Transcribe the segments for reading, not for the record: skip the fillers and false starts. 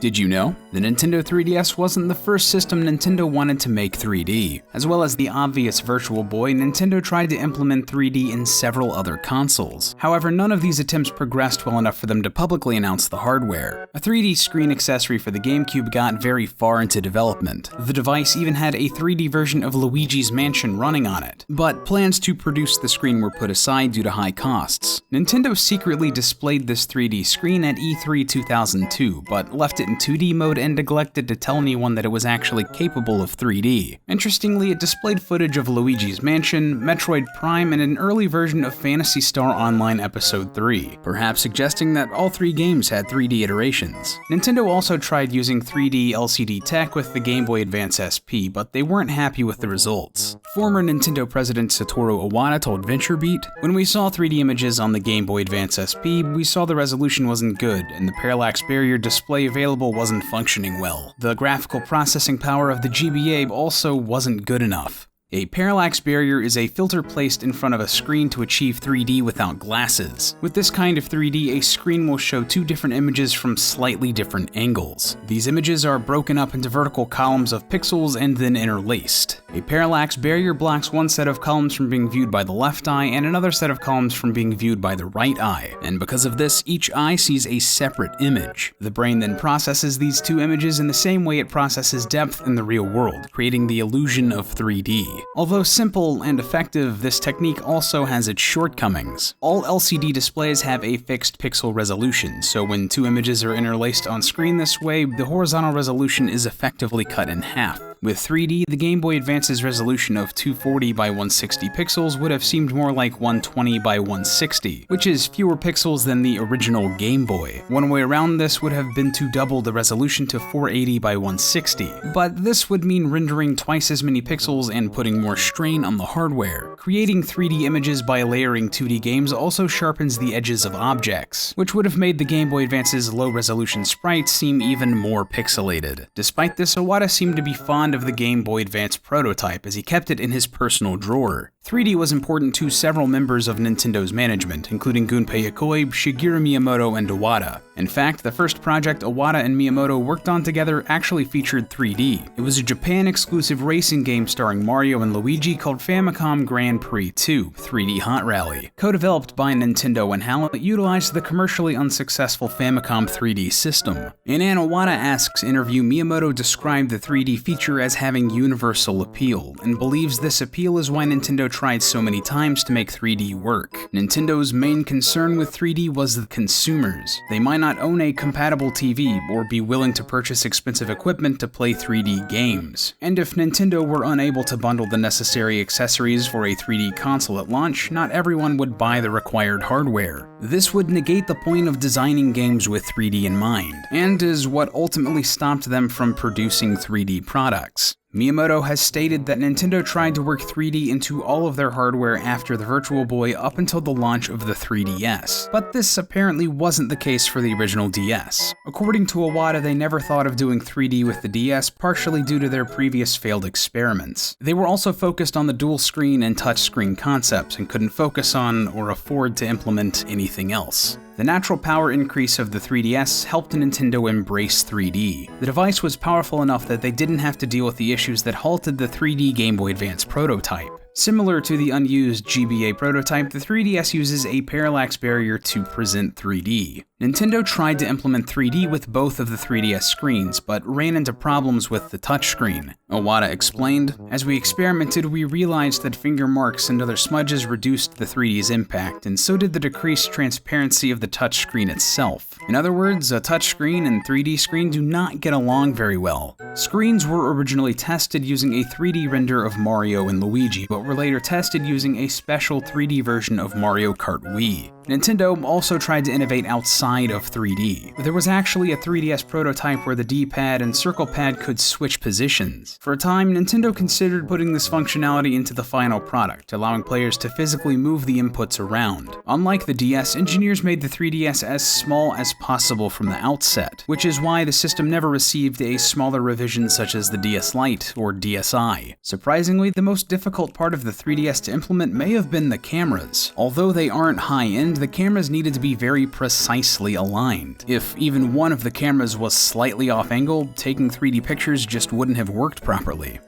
Did you know? The Nintendo 3DS wasn't the first system Nintendo wanted to make 3D. As well as the obvious Virtual Boy, Nintendo tried to implement 3D in several other consoles. However, none of these attempts progressed well enough for them to publicly announce the hardware. A 3D screen accessory for the GameCube got very far into development. The device even had a 3D version of Luigi's Mansion running on it. But plans to produce the screen were put aside due to high costs. Nintendo secretly displayed this 3D screen at E3 2002, but left it in 2D mode and neglected to tell anyone that it was actually capable of 3D. Interestingly, it displayed footage of Luigi's Mansion, Metroid Prime, and an early version of Phantasy Star Online Episode 3, perhaps suggesting that all three games had 3D iterations. Nintendo also tried using 3D LCD tech with the Game Boy Advance SP, but they weren't happy with the results. Former Nintendo president Satoru Iwata told VentureBeat, "When we saw 3D images on the Game Boy Advance SP, we saw the resolution wasn't good, and the parallax barrier display available wasn't functioning well. The graphical processing power of the GBA also wasn't good enough." A parallax barrier is a filter placed in front of a screen to achieve 3D without glasses. With this kind of 3D, a screen will show two different images from slightly different angles. These images are broken up into vertical columns of pixels and then interlaced. A parallax barrier blocks one set of columns from being viewed by the left eye and another set of columns from being viewed by the right eye. And because of this, each eye sees a separate image. The brain then processes these two images in the same way it processes depth in the real world, creating the illusion of 3D. Although simple and effective, this technique also has its shortcomings. All LCD displays have a fixed pixel resolution, so when two images are interlaced on screen this way, the horizontal resolution is effectively cut in half. With 3D, the Game Boy Advance's resolution of 240 by 160 pixels would have seemed more like 120 by 160, which is fewer pixels than the original Game Boy. One way around this would have been to double the resolution to 480 by 160, but this would mean rendering twice as many pixels and putting more strain on the hardware. Creating 3D images by layering 2D games also sharpens the edges of objects, which would have made the Game Boy Advance's low-resolution sprites seem even more pixelated. Despite this, Iwata seemed to be fond of the Game Boy Advance prototype as he kept it in his personal drawer. 3D was important to several members of Nintendo's management, including Gunpei Yokoi, Shigeru Miyamoto, and Iwata. In fact, the first project Iwata and Miyamoto worked on together actually featured 3D. It was a Japan-exclusive racing game starring Mario and Luigi called Famicom Grand Prix 2: 3D Hot Rally. Co-developed by Nintendo and HAL, it utilized the commercially unsuccessful Famicom 3D system. In an Iwata-asks interview, Miyamoto described the 3D feature as having universal appeal, and believes this appeal is why Nintendo tried so many times to make 3D work. Nintendo's main concern with 3D was the consumers. They might not own a compatible TV or be willing to purchase expensive equipment to play 3D games. And if Nintendo were unable to bundle the necessary accessories for a 3D console at launch, not everyone would buy the required hardware. This would negate the point of designing games with 3D in mind, and is what ultimately stopped them from producing 3D products. Miyamoto has stated that Nintendo tried to work 3D into all of their hardware after the Virtual Boy up until the launch of the 3DS, but this apparently wasn't the case for the original DS. According to Iwata, they never thought of doing 3D with the DS, partially due to their previous failed experiments. They were also focused on the dual screen and touchscreen concepts and couldn't focus on or afford to implement anything else. The natural power increase of the 3DS helped Nintendo embrace 3D. The device was powerful enough that they didn't have to deal with the issues that halted the 3D Game Boy Advance prototype. Similar to the unused GBA prototype, the 3DS uses a parallax barrier to present 3D. Nintendo tried to implement 3D with both of the 3DS screens, but ran into problems with the touchscreen. Iwata explained, "As we experimented, we realized that finger marks and other smudges reduced the 3D's impact, and so did the decreased transparency of the touchscreen itself. In other words, a touchscreen and 3D screen do not get along very well." Screens were originally tested using a 3D render of Mario and Luigi, but were later tested using a special 3D version of Mario Kart Wii. Nintendo also tried to innovate outside of 3D. There was actually a 3DS prototype where the D-pad and circle pad could switch positions. For a time, Nintendo considered putting this functionality into the final product, allowing players to physically move the inputs around. Unlike the DS, engineers made the 3DS as small as possible from the outset, which is why the system never received a smaller revision such as the DS Lite or DSi. Surprisingly, the most difficult part of the 3DS to implement may have been the cameras. Although they aren't high-end, the cameras needed to be very precisely aligned. If even one of the cameras was slightly off angle, taking 3D pictures just wouldn't have worked properly.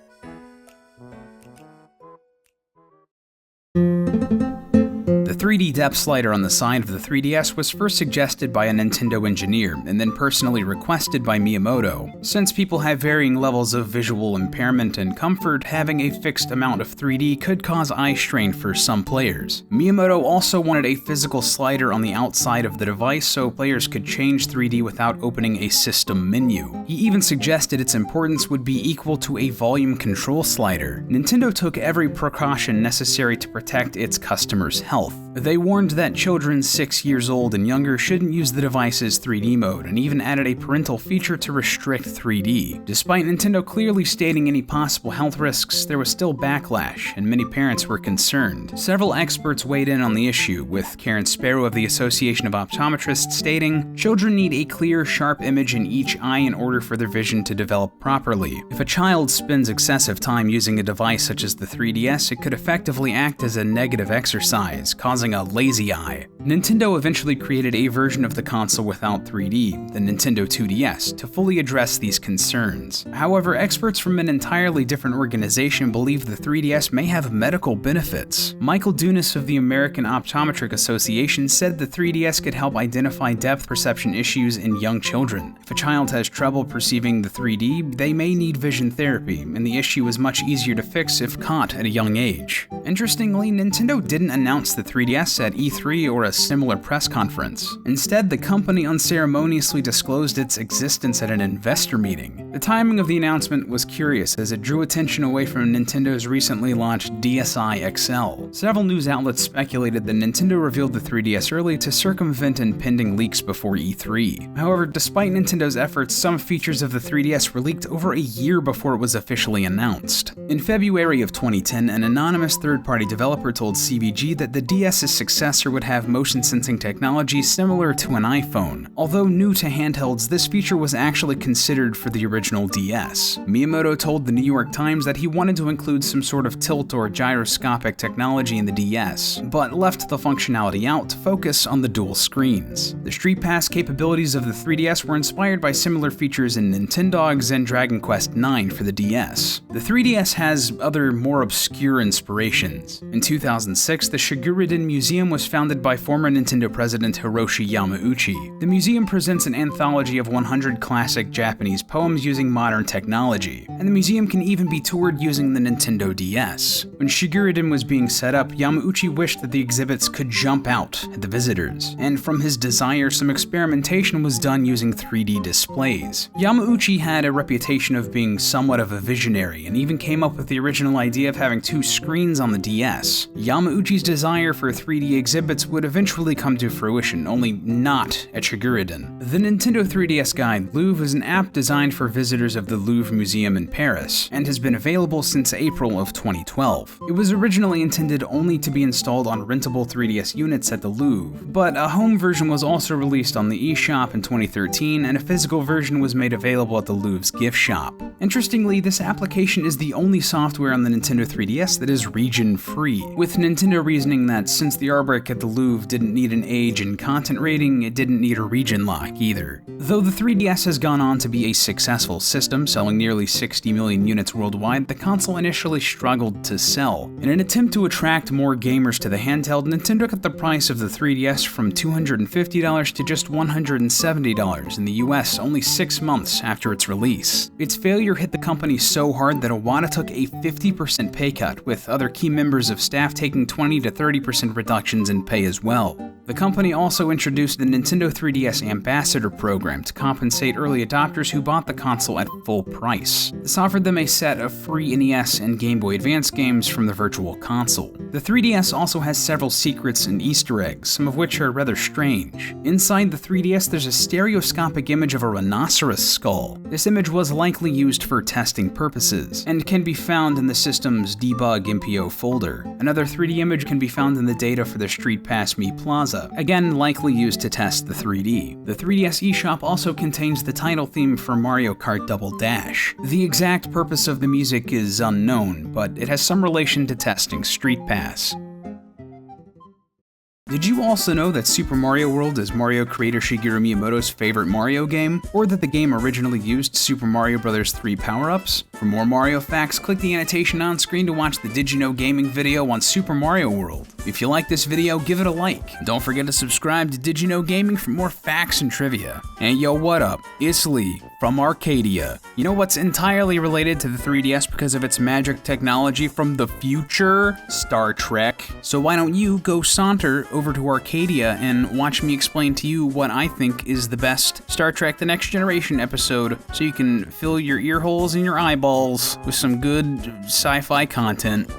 The 3D depth slider on the side of the 3DS was first suggested by a Nintendo engineer and then personally requested by Miyamoto. Since people have varying levels of visual impairment and comfort, having a fixed amount of 3D could cause eye strain for some players. Miyamoto also wanted a physical slider on the outside of the device so players could change 3D without opening a system menu. He even suggested its importance would be equal to a volume control slider. Nintendo took every precaution necessary to protect its customers' health. They warned that children 6 years old and younger shouldn't use the device's 3D mode, and even added a parental feature to restrict 3D. Despite Nintendo clearly stating any possible health risks, there was still backlash, and many parents were concerned. Several experts weighed in on the issue, with Karen Sparrow of the Association of Optometrists stating, "Children need a clear, sharp image in each eye in order for their vision to develop properly. If a child spends excessive time using a device such as the 3DS, it could effectively act as a negative exercise, causing a lazy eye." Nintendo eventually created a version of the console without 3D, the Nintendo 2DS, to fully address these concerns. However, experts from an entirely different organization believe the 3DS may have medical benefits. Michael Dunas of the American Optometric Association said the 3DS could help identify depth perception issues in young children. If a child has trouble perceiving the 3D, they may need vision therapy, and the issue is much easier to fix if caught at a young age. Interestingly, Nintendo didn't announce the 3DS at E3 or a similar press conference. Instead, the company unceremoniously disclosed its existence at an investor meeting. The timing of the announcement was curious as it drew attention away from Nintendo's recently launched DSi XL. Several news outlets speculated that Nintendo revealed the 3DS early to circumvent impending leaks before E3. However, despite Nintendo's efforts, some features of the 3DS were leaked over a year before it was officially announced. In February of 2010, an anonymous third-party developer told CBG that the DS's successor would have motion sensing technology similar to an iPhone. Although new to handhelds, this feature was actually considered for the original DS. Miyamoto told the New York Times that he wanted to include some sort of tilt or gyroscopic technology in the DS, but left the functionality out to focus on the dual screens. The Street Pass capabilities of the 3DS were inspired by similar features in Nintendogs and Dragon Quest IX for the DS. The 3DS has other more obscure inspirations. In 2006, the Shiguriden Museum was founded by former Nintendo president Hiroshi Yamauchi. The museum presents an anthology of 100 classic Japanese poems using modern technology, and the museum can even be toured using the Nintendo DS. When Shiguriden was being set up, Yamauchi wished that the exhibits could jump out at the visitors, and from his desire, some experimentation was done using 3D displays. Yamauchi had a reputation of being somewhat of a visionary, and even came up with the original idea of having 2 screens on the DS. Yamauchi's desire for 3D exhibits would eventually come to fruition, only not at Shiguriden. The Nintendo 3DS Guide Louvre is an app designed for visitors of the Louvre Museum in Paris, and has been available since April of 2012. It was originally intended only to be installed on rentable 3DS units at the Louvre, but a home version was also released on the eShop in 2013, and a physical version was made available at the Louvre's gift shop. Interestingly, this application is the only software on the Nintendo 3DS that is region-free, with Nintendo reasoning that since the artwork at the Louvre didn't need an age and content rating, it didn't need a region lock either. Though the 3DS has gone on to be a successful system, selling nearly 60 million units worldwide, the console initially struggled to sell. In an attempt to attract more gamers to the handheld, Nintendo cut the price of the 3DS from $250 to just $170 in the US only 6 months after its release. Its failure hit the company so hard that Iwata took a 50% pay cut, with other key members of staff taking 20 to 30% reductions in pay as well. The company also introduced the Nintendo 3DS Ambassador program to compensate early adopters who bought the console at full price. This offered them a set of free NES and Game Boy Advance games from the Virtual Console. The 3DS also has several secrets and Easter eggs, some of which are rather strange. Inside the 3DS, there's a stereoscopic image of a rhinoceros skull. This image was likely used for testing purposes, and can be found in the system's debug MPO folder. Another 3D image can be found in the data for the Street Pass Me Plaza, again likely used to test the 3D. The 3DS eShop also contains the title theme for Mario Kart Double Dash. The exact purpose of the music is unknown, but it has some relation to testing Street Pass. Did you also know that Super Mario World is Mario creator Shigeru Miyamoto's favorite Mario game, or that the game originally used Super Mario Bros. 3 power-ups? For more Mario facts, click the annotation on screen to watch the Did You Know Gaming video on Super Mario World. If you like this video, give it a like. Don't forget to subscribe to Did You Know Gaming for more facts and trivia. And yo, what up? It's Lee from Arcadia. You know what's entirely related to the 3DS because of its magic technology from the future? Star Trek. So why don't you go saunter over to Arcadia and watch me explain to you what I think is the best Star Trek The Next Generation episode so you can fill your ear holes and your eyeballs with some good sci-fi content.